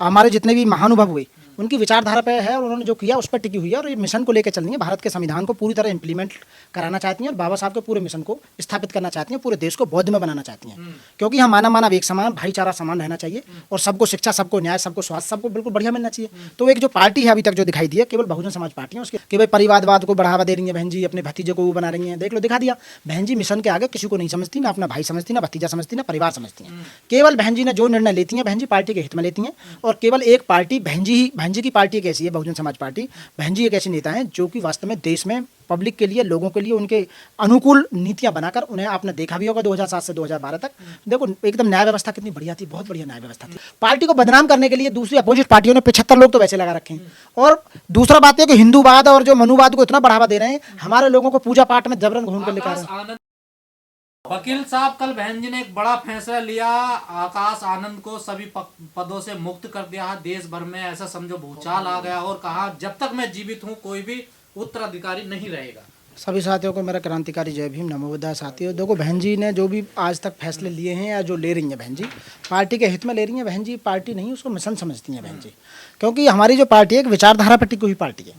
हमारे जितने भी महानुभाव हुए उनकी विचारधारा पे है और उन्होंने जो किया उस पर टिकी हुई है और ये मिशन को लेकर चल रही है। भारत के संविधान को पूरी तरह इंप्लीमेंट कराना चाहती हैं और बाबा साहब के पूरे मिशन को स्थापित करना चाहती हैं, पूरे देश को बौद्ध में बनाना चाहती हैं। क्योंकि हम मानव एक समान भाईचारा समान रहना चाहिए और सबको शिक्षा, सबको न्याय, सबको स्वास्थ्य, सबको बिल्कुल बढ़िया मिलना चाहिए। तो एक जो पार्टी है अभी तक जो दिखाई दी है केवल बहुजन समाज पार्टी है, उसके कि भाई परिवारवाद को बढ़ावा दे रही है बहन जी, अपने भतीजे को वो बना रही हैं। देख लो, दिखा दिया। बहन जी मिशन के आगे किसी को नहीं समझती, ना अपना भाई समझती, ना भतीजा समझती, ना परिवार समझती हैं। केवल बहन जी ने जो निर्णय लेती हैं बहन जी पार्टी के हित में लेती हैं और केवल एक पार्टी बहन जी की पार्टी एक ऐसी है, बहुजन समाज पार्टी। बहन जी एक ऐसे नेता हैं जो कि वास्तव में देश में पब्लिक के लिए, लोगों के लिए उनके अनुकूल नीतियां बनाकर, उन्हें आपने देखा भी होगा 2007 से 2012 तक, देखो एकदम न्याय व्यवस्था कितनी बढ़िया थी, बहुत बढ़िया न्याय व्यवस्था थी। पार्टी को बदनाम करने के लिए दूसरी अपोजिट पार्टियों ने 75 लोग तो वैसे लगा रखे हैं। और दूसरा बात है कि हिंदूवाद और जो मनुवाद को इतना बढ़ावा दे रहे हैं, हमारे लोगों को पूजा पाठ में जबरन घूम कर लिखा रहे हैं। वकील साहब, कल बहन जी ने एक बड़ा फैसला लिया, आकाश आनंद को सभी पदों से मुक्त कर दिया है। देश भर में ऐसा समझो भूचाल आ गया और कहा जब तक मैं जीवित हूँ कोई भी उत्तराधिकारी नहीं रहेगा। सभी साथियों को मेरा क्रांतिकारी जय भीम, नमो बुद्धाय। साथियों देखो, बहन जी ने जो भी आज तक फैसले लिए हैं या जो ले रही हैं बहन जी, पार्टी के हित में ले रही हैं। बहन जी पार्टी नहीं, उसको मिशन समझती हैं बहन जी। क्योंकि हमारी जो पार्टी है एक विचारधारा पर टिकी हुई पार्टी है।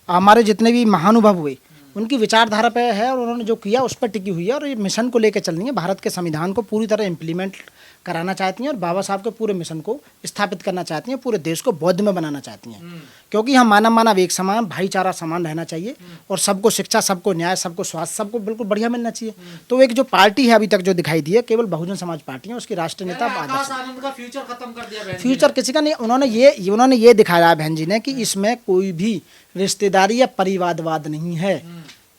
हमारे जितने भी महानुभाव हुए उनकी विचारधारा पे है और उन्होंने जो किया उस पर टिकी हुई है और ये मिशन को लेकर चल रही है। भारत के संविधान को पूरी तरह इंप्लीमेंट कराना चाहती हैं और बाबा साहब के पूरे मिशन को स्थापित करना चाहती हैं, पूरे देश को बौद्ध में बनाना चाहती हैं। क्योंकि हम मानव एक समान, भाईचारा समान रहना चाहिए और सबको शिक्षा, सबको न्याय, सबको स्वास्थ्य, सबको बिल्कुल बढ़िया मिलना चाहिए। तो एक जो पार्टी है अभी तक जो दिखाई दी है केवल बहुजन समाज पार्टी है, उसकी राष्ट्रीय नेता आकाश आनंद का फ्यूचर खत्म कर दिया। फ्यूचर किसी का नहीं। उन्होंने ये दिखाया बहन जी ने कि इसमें कोई भी रिश्तेदारी या परिवारवाद नहीं है।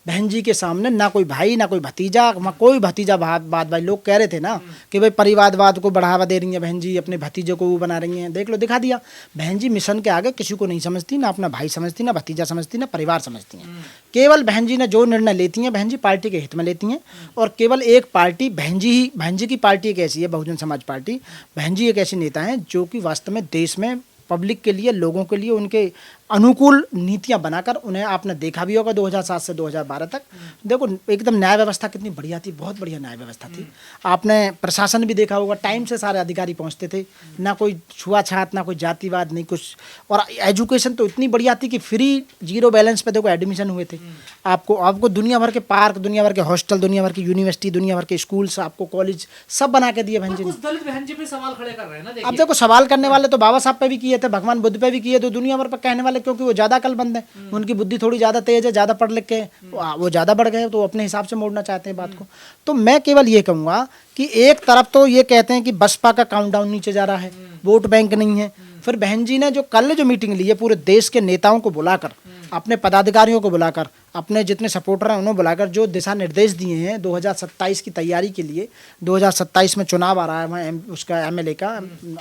बहन जी के सामने ना कोई भाई, ना कोई भतीजा, कोई भतीजा बात भाई लोग कह रहे थे ना कि भाई परिवारवाद को बढ़ावा दे रही हैं बहन जी, अपने भतीजे को वो बना रही हैं। देख लो, दिखा दिया। बहन जी मिशन के आगे किसी को नहीं समझती, ना अपना भाई समझती, ना भतीजा समझती, ना परिवार समझती हैं। केवल बहन जी ने जो निर्णय लेती हैं बहन जी पार्टी के हित में लेती हैं और केवल एक पार्टी बहन जी की पार्टी एक ऐसी है, बहुजन समाज पार्टी। बहन जी एक ऐसे नेता हैं जो कि वास्तव में देश में पब्लिक के लिए, लोगों के लिए उनके अनुकूल नीतियां बनाकर, उन्हें आपने देखा भी होगा 2007 से 2012 तक। देखो एकदम न्याय व्यवस्था कितनी बढ़िया थी, बहुत बढ़िया न्याय व्यवस्था थी। आपने प्रशासन भी देखा होगा, टाइम से सारे अधिकारी पहुंचते थे, ना कोई छुआछात, ना कोई जातिवाद, नहीं कुछ। और एजुकेशन तो इतनी बढ़िया थी कि फ्री, जीरो बैलेंस पे देखो एडमिशन हुए थे। आपको दुनिया भर के पार्क, दुनिया भर के हॉस्टल, दुनिया भर की यूनिवर्सिटी, दुनिया भर के स्कूल्स, आपको कॉलेज सब बना के दिए बहन जी ने। दलित बहन जी पे सवाल खड़े कर रहे हैं ना। अब देखो, सवाल करने वाले तो बाबा साहब पे भी किए थे, भगवान बुद्ध पे भी किए, तो दुनिया भर पर कहने वाले क्योंकि वो ज्यादा अकलमंद है, उनकी बुद्धि थोड़ी ज्यादा तेज है, ज्यादा पढ़ लिख के वो ज्यादा बढ़ गए, तो अपने हिसाब से मोड़ना चाहते हैं बात को। तो मैं केवल ये कहूंगा कि एक तरफ तो ये कहते हैं कि बसपा का काउंटडाउन नीचे जा रहा है, वोट बैंक नहीं है। फिर बहन जी ने जो कल जो मीटिंग ली है, पूरे देश के नेताओं को बुलाकर, अपने पदाधिकारियों को बुलाकर, अपने जितने सपोर्टर हैं उन्हें बुलाकर जो दिशा निर्देश दिए हैं 2027 की तैयारी के लिए। 2027 में चुनाव आ रहा है वहाँ उसका एमएलए का,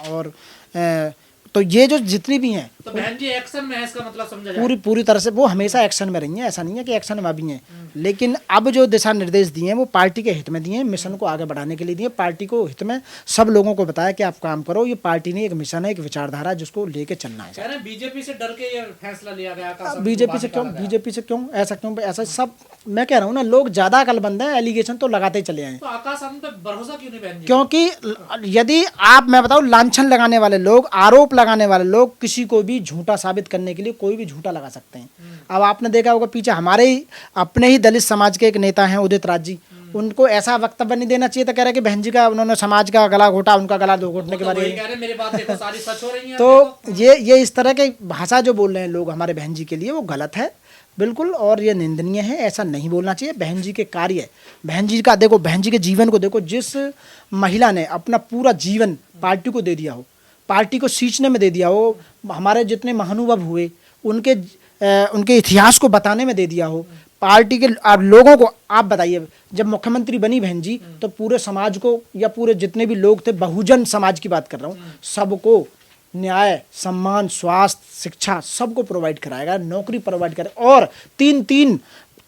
और तो ये जो जितनी भी हैं तो बहन जी एक्शन में है, इसका मतलब समझा जाए। पूरी तरह से वो हमेशा एक्शन में रही हैं, ऐसा नहीं है कि एक्शन में अभी हैं। लेकिन अब जो दिशा निर्देश दिए हैं वो पार्टी के हित में दिए हैं, मिशन को आगे बढ़ाने के लिए दिए। पार्टी को हित में सब लोगों को बताया कि आप काम करो, ये पार्टी नहीं, एक मिशन है, एक विचारधारा जिसको लेके चलना है। बीजेपी से डर के ये फैसला लिया गया। बीजेपी से क्यों ऐसा सब मैं कह रहा हूँ ना, लोग ज्यादा अकलमंद हैं, एलिगेशन तो लगाते चले आए। तो आकाश आनंद पे भरोसा क्यों नहीं बहन जी? क्योंकि यदि मैं बताऊं, लांछन लगाने वाले लोग, आरोप लगाने वाले लोग किसी को भी झूठा साबित करने के लिए कोई भी झूठा लगा सकते हैं। अब आपने देखा होगा पीछे हमारे ही अपने ही दलित समाज के एक नेता हैं उदित राज जी, उनको ऐसा वक्तव्य नहीं देना चाहिए था। कह रहे कि बहन जी का उन्होंने समाज का गला घोटा, उनका गला दो घोटने के बारे में। मेरी बात देखो, सारी सच हो रही है। तो ये इस तरह के भाषा जो बोल रहे हैं लोग हमारे बहन जी के लिए, वो गलत है बिल्कुल, और ये निंदनीय है, ऐसा नहीं बोलना चाहिए। बहन जी के कार्य, बहन जी का देखो, बहन जी के जीवन को देखो, जिस महिला ने अपना पूरा जीवन पार्टी को दे दिया हो, पार्टी को सींचने में दे दिया हो, हमारे जितने महानुभाव हुए उनके इतिहास को बताने में दे दिया हो, पार्टी के आप लोगों को। आप बताइए, जब मुख्यमंत्री बनी बहन जी तो पूरे समाज को, या पूरे जितने भी लोग थे, बहुजन समाज की बात कर रहा हूँ, सबको न्याय, सम्मान, स्वास्थ्य, शिक्षा सबको प्रोवाइड कराएगा, नौकरी प्रोवाइड करेगा, और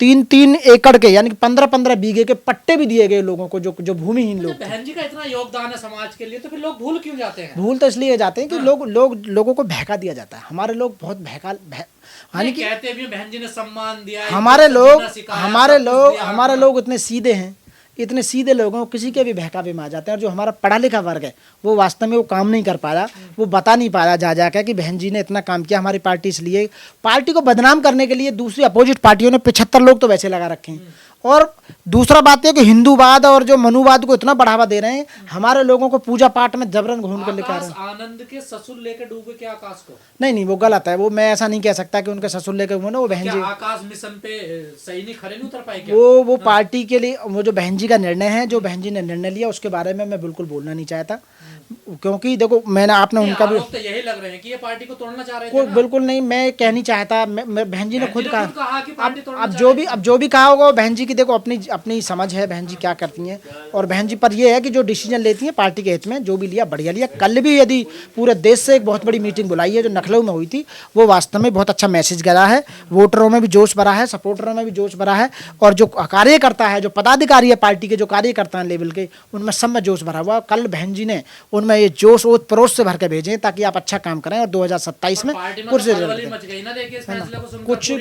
तीन एकड़ के यानी कि 15-15 बीघे के पट्टे भी दिए गए लोगों को जो भूमिहीन लोग थे। बहन जी का इतना योगदान है समाज के लिए, तो फिर लोग भूल क्यों जाते हैं? भूल तो इसलिए जाते हैं कि लोगों को बहका दिया जाता है। हमारे लोग बहुत यानी कि कहते भी बहन जी ने सम्मान दिया, हमारे लोग इतने सीधे हैं, इतने सीधे लोग हैं, वो किसी के भी बहकावे में आ जाते हैं। और जो हमारा पढ़ा लिखा वर्ग है वो वास्तव में वो काम नहीं कर पा रहा, वो बता नहीं पा रहा जा कर कि बहन जी ने इतना काम किया हमारी पार्टी, इसलिए पार्टी को बदनाम करने के लिए दूसरी अपोजिट पार्टियों ने 75 लोग तो वैसे लगा रखे हैं। और दूसरा बात है कि हिंदूवाद और जो मनुवाद को इतना बढ़ावा दे रहे हैं, हमारे लोगों को पूजा पाठ में जबरन घूम कर लेकर आ रहे हैं। आनंद के ससुर लेके डूबे क्या आकाश को? नहीं, वो गलत है। वो मैं ऐसा नहीं कह सकता कि उनके ससुर लेकर घूमे ना। वो बहन जी आकाश मिशन पे सही नहीं खड़े नहीं उतर पाए क्या? वो पार्टी के लिए वो जो बहन जी का निर्णय है, जो बहन जी ने निर्णय लिया उसके बारे में मैं बिल्कुल बोलना नहीं चाहता, क्योंकि देखो मैंने आपने उनका भी तो यही लग रहे हैं कि ये पार्टी को तोड़ना चाह रहे थे कोई ना? बिल्कुल नहीं, मैं कह नहीं चाहता। मैं बहन जी ने खुद कहा कि पार्टी तोड़ना अब जो भी कहा होगा बहन जी की देखो अपनी समझ है, बहन जी क्या करती हैं। और बहन जी पर ये है कि जो डिसीजन लेती हैं पार्टी के हित में, जो भी लिया बढ़िया लिया। कल भी यदि पूरे देश से एक बहुत बड़ी मीटिंग बुलाई है जो लखनऊ में हुई थी, वो वास्तव में बहुत अच्छा मैसेज गया है। वोटरों में भी जोश भरा है, सपोर्टरों में भी जोश भरा है, और जो कार्यकर्ता है, जो पदाधिकारी है पार्टी के, जो कार्यकर्ता हैं लेवल के, उनमें सब में जोश भरा हुआ। कल बहन जी ने उनमें ये जोश और परोस से भर के भेजें ताकि आप अच्छा काम करें और 2027 में कुर्सी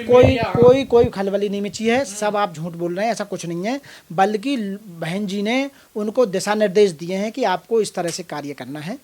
कोई खलबली नहीं मची है। सब आप झूठ बोल रहे हैं, ऐसा कुछ नहीं है। बल्कि बहन जी ने उनको दिशा निर्देश दिए हैं कि आपको इस तरह से कार्य करना है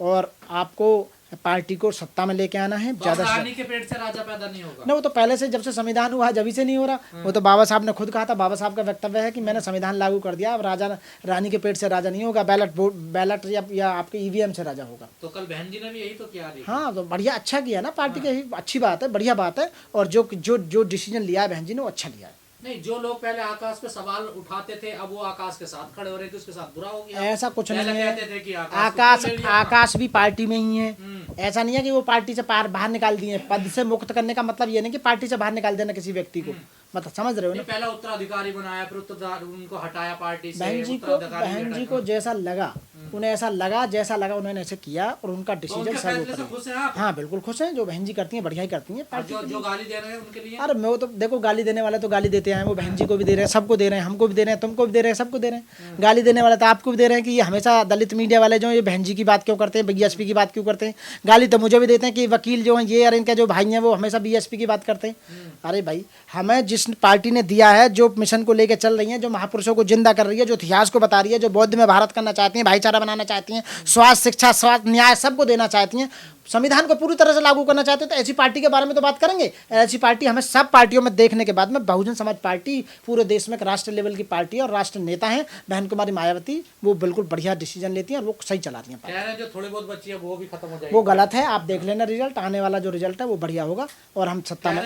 और आपको पार्टी को सत्ता में लेके आना है। ज्यादा रानी के पेट से राजा पैदा नहीं होगा ना, वो तो पहले से जब से संविधान हुआ जब से नहीं हो रहा। वो तो बाबा साहब ने खुद कहा था, बाबा साहब का वक्तव्य है कि मैंने संविधान लागू कर दिया, अब राजा रानी के पेट से राजा नहीं होगा, बैलेट या आपके ईवीएम से राजा होगा। तो कल बहन जी ने भी यही तो किया। हाँ, तो बढ़िया अच्छा किया ना पार्टी के, अच्छी बात है, बढ़िया बात है। और जो डिसीजन लिया है बहन जी ने वो अच्छा लिया है। नहीं, जो लोग पहले आकाश पे सवाल उठाते थे अब वो आकाश के साथ खड़े हो रहे थे, उसके साथ बुरा हो गया। ऐसा कुछ नहीं है। कहते थे कि आकाश भी पार्टी में ही है। ऐसा नहीं है कि वो पार्टी से बाहर निकाल दिए। पद से मुक्त करने का मतलब ये नहीं कि पार्टी से बाहर निकाल देना किसी व्यक्ति को, मतलब समझ रहे हो ना। पहला उत्तराधिकारी बनाया, फिर उनको हटाया पार्टी से। बहन जी को जैसा लगा, उन्हें ऐसा लगा, जैसा लगा उन्होंने ऐसे किया और उनका डिसीजन सर्वोपरि। हाँ, बिल्कुल खुश हैं। जो बहन जी करती हैं बढ़िया ही करती हैं। पार्टी जो गाली दे रहे हैं उनके लिए, अरे मैं तो देखो, गाली देने वाले तो गाली देते हैं, वो बहन जी को भी दे रहे हैं, सबको दे रहे हैं, हमको भी दे रहे हैं, तुमको भी दे रहे हैं, सबको दे रहे हैं। गाली देने वाले तो आपको भी दे रहे हैं कि ये हमेशा दलित मीडिया वाले जो ये बहन जी की बात क्यों करते हैं, बीएसपी की बात क्यों करते हैं। गाली तो मुझे भी देते हैं कि वकील जो हैं ये और इनके जो भाई हैं वो हमेशा बीएसपी की बात करते हैं। अरे भाई, हमें जिस पार्टी ने दिया है, जो मिशन को लेकर चल रही है, जो महापुरुषों को जिंदा कर रही है, जो इतिहास को बता रही है, जो बौद्ध में भारत करना चाहती हैं, भाईचारा बनाना चाहती हैं, स्वास्थ्य, शिक्षा, स्वास्थ्य, न्याय सबको देना चाहती हैं, संविधान को पूरी तरह से लागू करना चाहते हैं, तो ऐसी पार्टी के बारे में तो बात करेंगे। ऐसी पार्टी हमें सब पार्टियों में देखने के बाद में बहुजन समाज पार्टी पूरे देश में एक राष्ट्र लेवल की पार्टी है और राष्ट्र नेता हैं बहन कुमारी मायावती, वो बिल्कुल बढ़िया डिसीजन लेती हैं और वो सही चला रही हैं। कह रहे हैं जो थोड़ी बहुत बची है वो भी खत्म हो जाएगी। वो गलत है, आप देख लेना रिजल्ट, आने वाला जो रिजल्ट है वो बढ़िया होगा और हम सत्ता में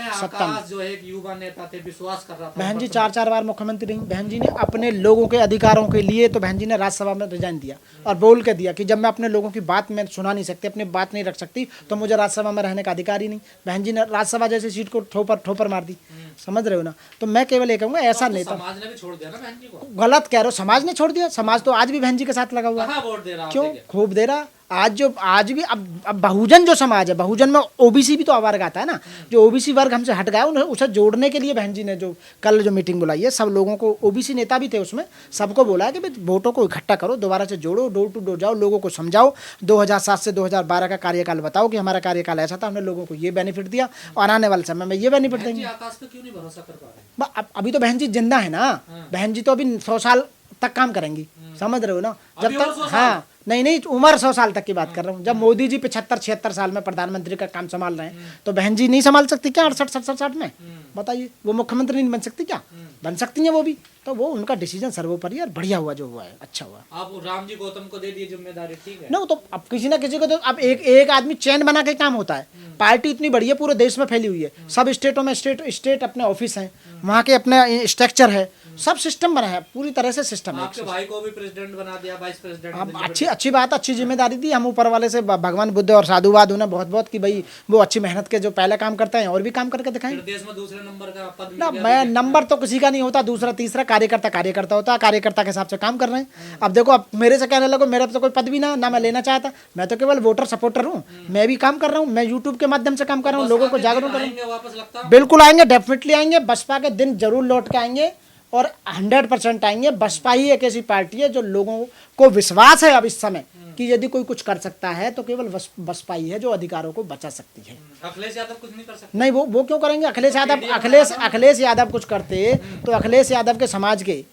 जो एक युवा नेता थे, विश्वास कर रहा था। बहन जी 4 बार मुख्यमंत्री रही। बहन जी ने अपने लोगों के अधिकारों के लिए तो बहन जी ने राज्यसभा में रिजाइन दिया और बोल के दिया कि जब मैं अपने लोगों की बात में सुना नहीं सकती, अपनी बात नहीं रख सकती, तो मुझे राज्यसभा में रहने का अधिकार ही नहीं। बहन जी ने राज्यसभा जैसी सीट को ठोपर मार दी, समझ रहे हो ना। तो मैं केवल ये कहूँगा, ऐसा नेता समाज ने भी छोड़ दिया ना बहन जी को। गलत कह रहे हो, समाज ने छोड़ दिया। समाज तो आज भी बहन जी के साथ लगा हुआ है। वोट दे रहा, क्यों खूब दे रहा। आज भी अब बहुजन जो समाज है, बहुजन में ओबीसी भी तो वर्ग आता है ना, जो ओबीसी वर्ग हमसे हट गया उसे जोड़ने के लिए बहन जी ने जो कल जो मीटिंग बुलाई है, सब लोगों को, ओबीसी नेता भी थे उसमें, सबको बोला है कि भाई वोटों को इकट्ठा करो, दोबारा से जोड़ो, डोर टू डोर जाओ, लोगों को समझाओ, 2007 से 2012 का कार्यकाल बताओ कि हमारा कार्यकाल ऐसा था, हमने लोगों को ये बेनिफिट दिया और आने वाले समय में ये बेनिफिट देंगे। आकाश पे क्यों नहीं भरोसा कर पा रहे? अभी तो बहन जी जिंदा है ना, बहन जी तो अभी 100 साल तक काम करेंगी, समझ रहे हो ना। जब तक, हाँ नहीं उम्र 100 साल तक की बात कर रहा हूँ। जब मोदी जी 75-76 साल में प्रधानमंत्री का काम संभाल रहे हैं, तो बहन जी नहीं संभाल सकती क्या 68-67 में? बताइए, वो मुख्यमंत्री नहीं बन सकती क्या? बन सकती हैं वो भी। तो वो उनका डिसीजन सर्वोपरि है और बढ़िया हुआ जो हुआ है, अच्छा हुआ। आप राम जी गौतम को दे दिए जिम्मेदारी, ठीक है ना। तो अब किसी ना किसी को तो अब एक आदमी चैन बना के काम होता है। पार्टी इतनी बड़ी है, पूरे देश में फैली हुई है, सब स्टेटों में स्टेट अपने ऑफिस हैं, वहाँ के अपने स्ट्रक्चर है, सब सिस्टम बना है, पूरी तरह से सिस्टम है। आपके भाई को भी प्रेसिडेंट बना दिया, वाइस प्रेसिडेंट। अब अच्छी बात, अच्छी जिम्मेदारी दी। हम ऊपर वाले से भगवान बुद्ध और साधुवाद उन्हें बहुत कि भाई वो अच्छी मेहनत के जो पहले काम करते हैं और भी काम करके दिखाएं। देश में दूसरे नंबर का पद ना, मैं नंबर तो किसी का नहीं होता, दूसरा तीसरा कार्यकर्ता होता है, कार्यकर्ता के हिसाब से काम कर रहे हैं। अब देखो, अब मेरे से कहने लगो, मेरे तो कोई पद भी ना मैं लेना चाहता, मैं तो केवल वोटर सपोर्टर हूँ, मैं भी काम कर रहा हूँ, मैं यूट्यूब के माध्यम से काम कर रहा हूँ, लोगों को जागरूक कर रहा हूँ। बिल्कुल आएंगे, डेफिनेटली आएंगे, बसपा के दिन जरूर लौट के आएंगे और 100% आएंगे। बसपा ही एक ऐसी पार्टी है जो लोगों को विश्वास है अब इस समय कि यदि कोई कुछ कर सकता है तो केवल बसपा ही है जो अधिकारों को बचा सकती है। अखिलेश यादव कुछ नहीं कर सकते? नहीं, वो क्यों करेंगे? अखिलेश यादव कुछ करते तो अखिलेश यादव के समाज के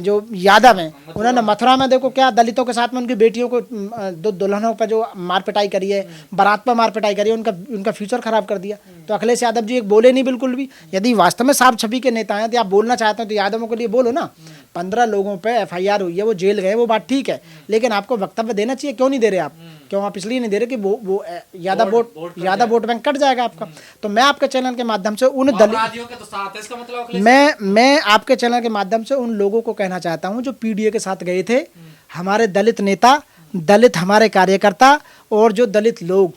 जो यादव हैं उन्होंने मथुरा में देखो क्या दलितों के साथ में उनकी बेटियों को दो दुल्हनों पर जो मार पिटाई करी है, बारात पर मार पिटाई करी है, उनका फ्यूचर खराब कर दिया। तो अखिलेश यादव जी एक बोले नहीं बिल्कुल भी। यदि वास्तव में साफ छवि के नेता हैं तो आप बोलना चाहते हैं तो यादवों के लिए बोलो ना। 15 लोगों पे FIR हुई है, वो जेल गए, वो बात ठीक है, लेकिन आपको वक्तव्य देना चाहिए। क्यों नहीं दे रहे आप? क्यों आप इसलिए नहीं दे रहे कि वो यादव वोट बैंक कट जाएगा आपका। तो मैं आपके चैनल के माध्यम से उन अपराधियों के तो साथ है, इसका मतलब अखिलेश मैं आपके चैनल के माध्यम से उन लोगों को कहना चाहता हूं जो PDA के साथ गए थे, हमारे दलित नेता, दलित हमारे कार्यकर्ता और जो दलित लोग,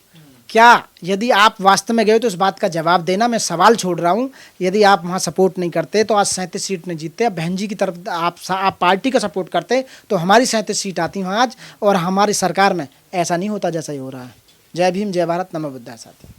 क्या यदि आप वास्तव में गए तो इस बात का जवाब देना। मैं सवाल छोड़ रहा हूं, यदि आप वहां सपोर्ट नहीं करते तो आज 37 सीट नहीं जीतते। अब बहन जी की तरफ आप पार्टी का सपोर्ट करते तो हमारी 37 सीट आती हैं आज, और हमारी सरकार में ऐसा नहीं होता जैसा ही हो रहा है। जय भीम, जय भारत, नमो बुद्धाय साथी।